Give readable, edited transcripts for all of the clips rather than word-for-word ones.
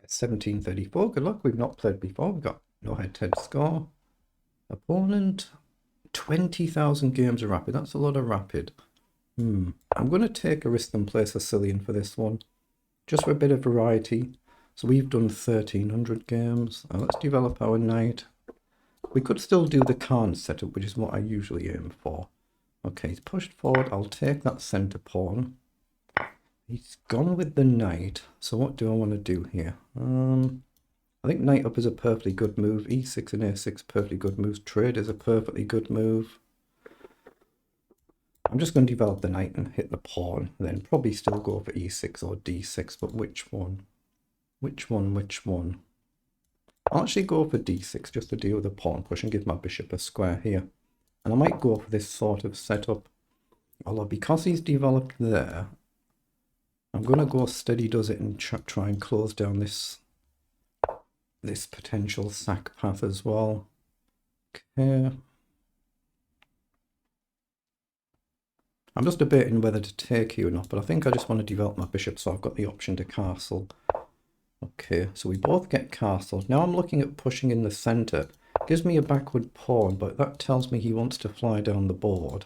1734. Good luck. We've not played before. We've got no head-to-head score. Opponent, 20,000 games of rapid. That's a lot of rapid. I'm going to take a risk and play Sicilian for this one, just for a bit of variety. So we've done 1,300 games. Now let's develop our knight. We could still do the Khan setup, which is what I usually aim for. Okay, he's pushed forward. I'll take that centre pawn. He's gone with the knight. So what do I want to do here? I think knight up is a perfectly good move. E6 and A6, perfectly good moves. Trade is a perfectly good move. I'm just going to develop the knight and hit the pawn. Then probably still go for E6 or D6, but which one? Which one? I'll actually go for D6 just to deal with the pawn push and give my bishop a square here. And I might go for this sort of setup. Although because he's developed there, I'm going to go steady does it and try and close down this potential sack path as well. Okay. I'm just debating whether to take here or not, but I think I just want to develop my bishop, so I've got the option to castle. Okay, so we both get castled. Now I'm looking at pushing in the centre. Gives me a backward pawn, but that tells me he wants to fly down the board.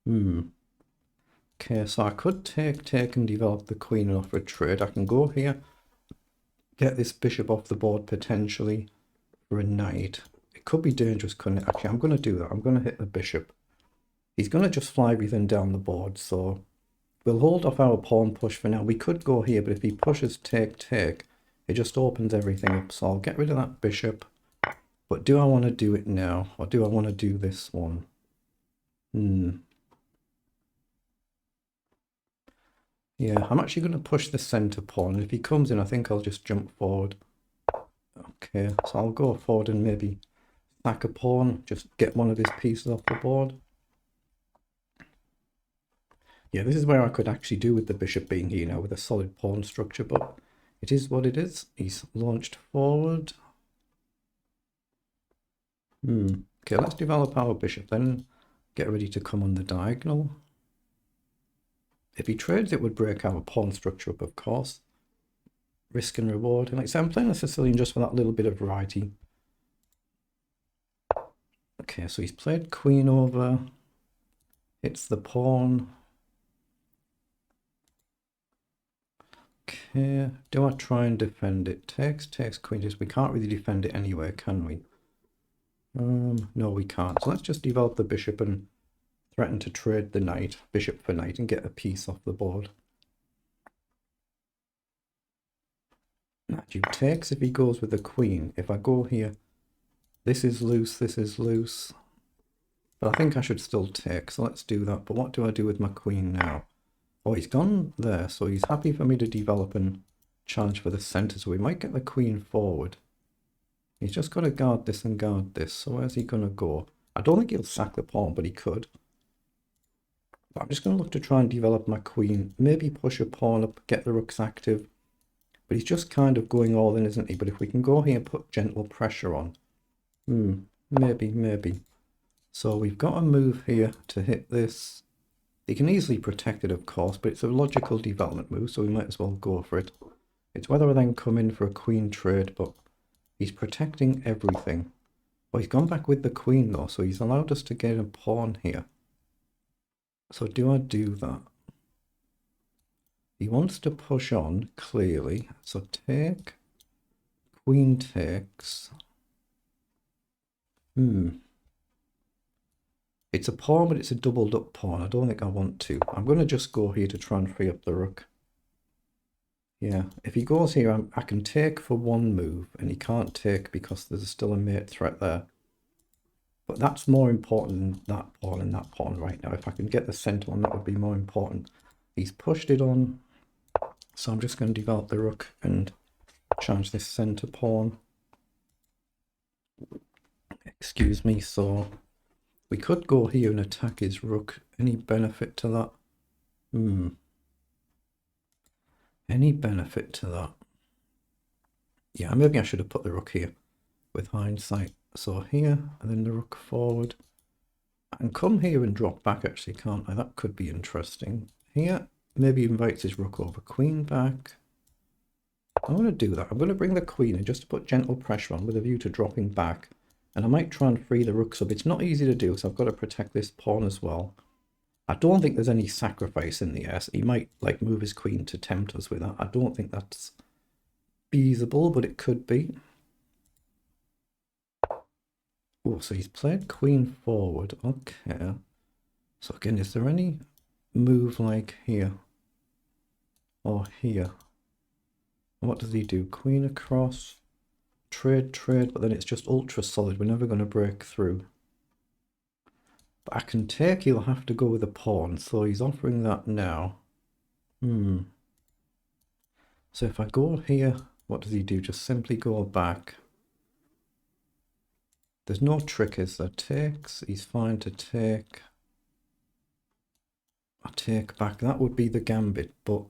Okay, so I could take and develop the queen and offer a trade. I can go here, get this bishop off the board potentially for a knight. It could be dangerous, couldn't it? Actually, I'm going to do that. I'm going to hit the bishop. He's going to just fly everything down the board, so we'll hold off our pawn push for now. We could go here, but if he pushes take, it just opens everything up. So I'll get rid of that bishop. But do I want to do it now? Or do I want to do this one? Yeah, I'm actually going to push the centre pawn. If he comes in, I think I'll just jump forward. Okay, so I'll go forward and maybe sack a pawn. Just get one of his pieces off the board. Yeah, this is where I could actually do with the bishop being here now with a solid pawn structure, but it is what it is. He's launched forward. Okay, let's develop our bishop then. Get ready to come on the diagonal. If he trades, it would break our pawn structure up, of course. Risk and reward. And like I said, I'm playing a Sicilian just for that little bit of variety. Okay, so he's played queen over. Hits the pawn. Okay, do I try and defend it? Takes queen. We can't really defend it anyway, can we? No, we can't. So let's just develop the bishop and threaten to trade the knight, bishop for knight, and get a piece off the board. Now, duke takes if he goes with the queen. If I go here, this is loose, this is loose. But I think I should still take, so let's do that. But what do I do with my queen now? Oh, he's gone there, so he's happy for me to develop and challenge for the centre, so we might get the queen forward. He's just got to guard this and guard this, so where's he going to go? I don't think he'll sack the pawn, but he could. But I'm just going to look to try and develop my queen, maybe push a pawn up, get the rooks active. But he's just kind of going all in, isn't he? But if we can go here and put gentle pressure on. Maybe. So we've got a move here to hit this. He can easily protect it, of course, but it's a logical development move, so we might as well go for it. It's whether I then come in for a queen trade, but he's protecting everything. Well, he's gone back with the queen, though, so he's allowed us to get a pawn here. So do I do that? He wants to push on, clearly. So take. Queen takes. It's a pawn, but it's a doubled up pawn. I don't think I want to. I'm going to just go here to try and free up the rook. Yeah, if he goes here, I can take for one move, and he can't take because there's still a mate threat there. But that's more important than that pawn and that pawn right now. If I can get the centre one, that would be more important. He's pushed it on, so I'm just going to develop the rook and challenge this centre pawn. Excuse me, so we could go here and attack his rook. Any benefit to that? Any benefit to that? Yeah, maybe I should have put the rook here with hindsight. So here, and then the rook forward. I can come here and drop back actually, can't I? That could be interesting. Here, maybe invites his rook over, queen back. I'm going to do that. I'm going to bring the queen in just to put gentle pressure on with a view to dropping back. And I might try and free the rooks up. It's not easy to do, so I've got to protect this pawn as well. I don't think there's any sacrifice in the S. He might like move his queen to tempt us with that. I don't think that's feasible, but it could be. Oh, so he's played queen forward. Okay. So again, is there any move like here? Or here? What does he do? Queen across. Trade, but then it's just ultra solid. We're never going to break through. But I can take, he'll have to go with a pawn. So he's offering that now. So if I go here, what does he do? Just simply go back. There's no trick, is there? Takes, he's fine to take. I take back. That would be the gambit, but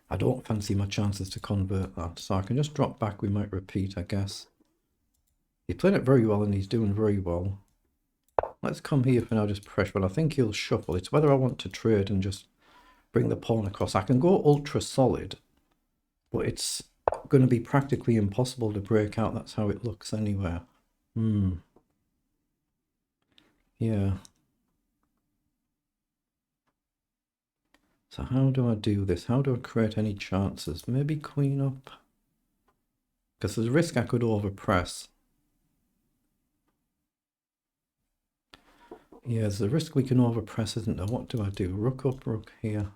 I don't fancy my chances to convert that. So I can just drop back. We might repeat, I guess. He played it very well and he's doing very well. Let's come here for now, just pressure, but I think he'll shuffle. It's whether I want to trade and just bring the pawn across. I can go ultra solid, but it's going to be practically impossible to break out. That's how it looks anywhere. Yeah. So how do I do this? How do I create any chances? Maybe queen up? Because there's a risk I could overpress. Yeah, there's a risk we can overpress, isn't there? What do I do? Rook up, rook here.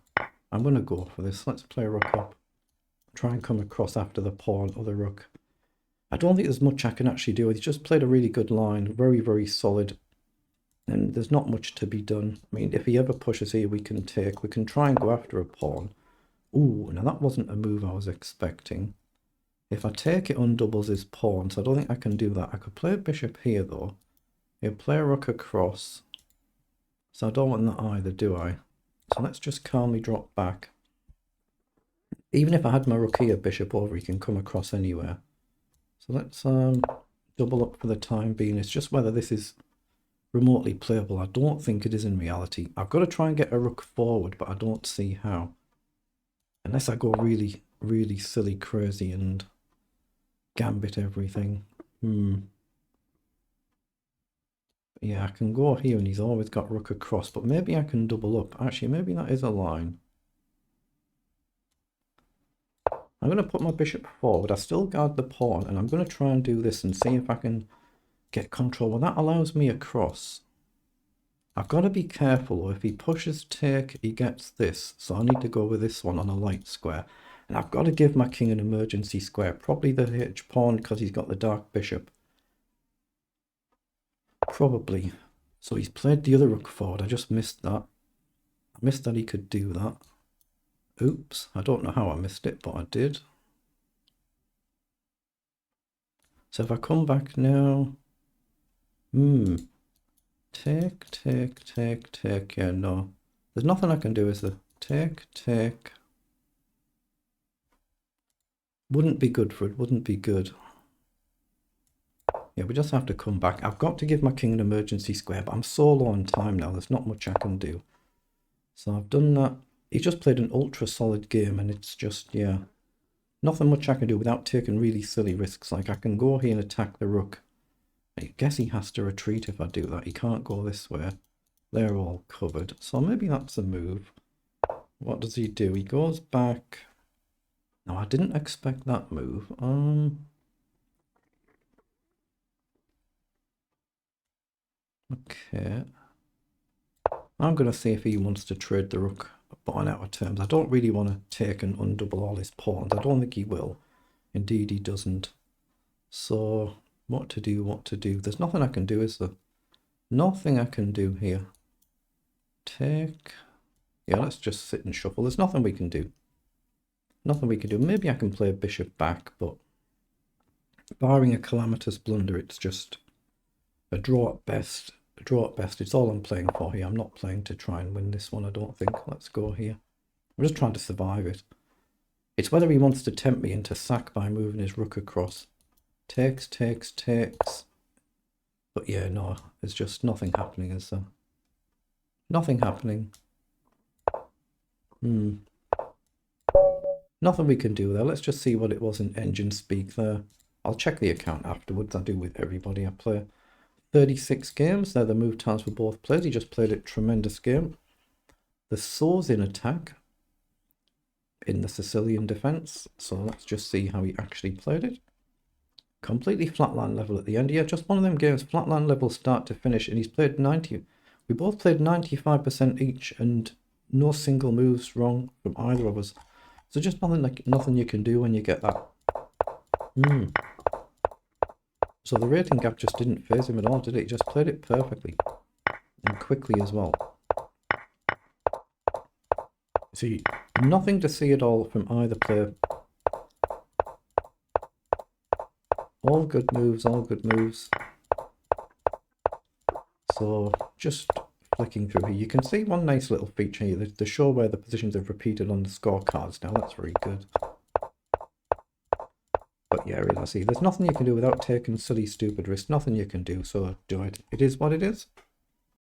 I'm going to go for this. Let's play rook up. Try and come across after the pawn or the rook. I don't think there's much I can actually do. He's just played a really good line. Very, very solid. And there's not much to be done. I mean, if he ever pushes here, we can take. We can try and go after a pawn. Ooh, now that wasn't a move I was expecting. If I take it, undoubles his pawn. So I don't think I can do that. I could play a bishop here, though. He'll play a rook across. So I don't want that either, do I? So let's just calmly drop back. Even if I had my rook here, bishop over, he can come across anywhere. So let's double up for the time being. It's just whether this is remotely playable. I don't think it is in reality. I've got to try and get a rook forward, but I don't see how. Unless I go really, really silly crazy and gambit everything. Yeah, I can go here and he's always got rook across, but maybe I can double up. Actually, maybe that is a line. I'm going to put my bishop forward. I still guard the pawn, and I'm going to try and do this and see if I can get control. Well, that allows me across. I've got to be careful. If he pushes take, he gets this. So I need to go with this one on a light square. And I've got to give my king an emergency square. Probably the H pawn because he's got the dark bishop. Probably. So he's played the other rook forward. I just missed that. I missed that he could do that. Oops. I don't know how I missed it, but I did. So if I come back now... Take. Yeah, no. There's nothing I can do, is there? Take. Wouldn't be good for it. Wouldn't be good. Yeah, we just have to come back. I've got to give my king an emergency square, but I'm so low on time now. There's not much I can do. So I've done that. He just played an ultra solid game, and it's just, yeah. Nothing much I can do without taking really silly risks. Like, I can go here and attack the rook. I guess he has to retreat if I do that. He can't go this way. They're all covered. So maybe that's a move. What does he do? He goes back. No, I didn't expect that move. Okay. I'm going to see if he wants to trade the rook on out of terms. I don't really want to take and undouble all his pawns. I don't think he will. Indeed, he doesn't. So, what to do? There's nothing I can do, is there? Nothing I can do here. Take. Yeah, let's just sit and shuffle. There's nothing we can do. Nothing we can do. Maybe I can play a bishop back, but barring a calamitous blunder, it's just a draw at best. A draw at best. It's all I'm playing for here. I'm not playing to try and win this one, I don't think. Let's go here. I'm just trying to survive it. It's whether he wants to tempt me into sack by moving his rook across. Takes. But yeah, no, there's just nothing happening, is there? Nothing happening. Nothing we can do there. Let's just see what it was in engine speak there. I'll check the account afterwards. I do with everybody I play. 36 games. They're the move times for both players. He just played a tremendous game. The Swords in attack in the Sicilian defense. So let's just see how he actually played it. Completely flatline level at the end. Yeah, just one of them games, flatline level start to finish, and he's played 90. We both played 95% each, and no single moves wrong from either of us. So just nothing you can do when you get that. So the rating gap just didn't phase him at all, did it? He just played it perfectly and quickly as well. See, nothing to see at all from either player. All good moves, all good moves. So just flicking through here, you can see one nice little feature here, the show where the positions have repeated on the scorecards. Now that's very good. But yeah, really, see, there's nothing you can do without taking silly, stupid risks. Nothing you can do, so do it. It is what it is.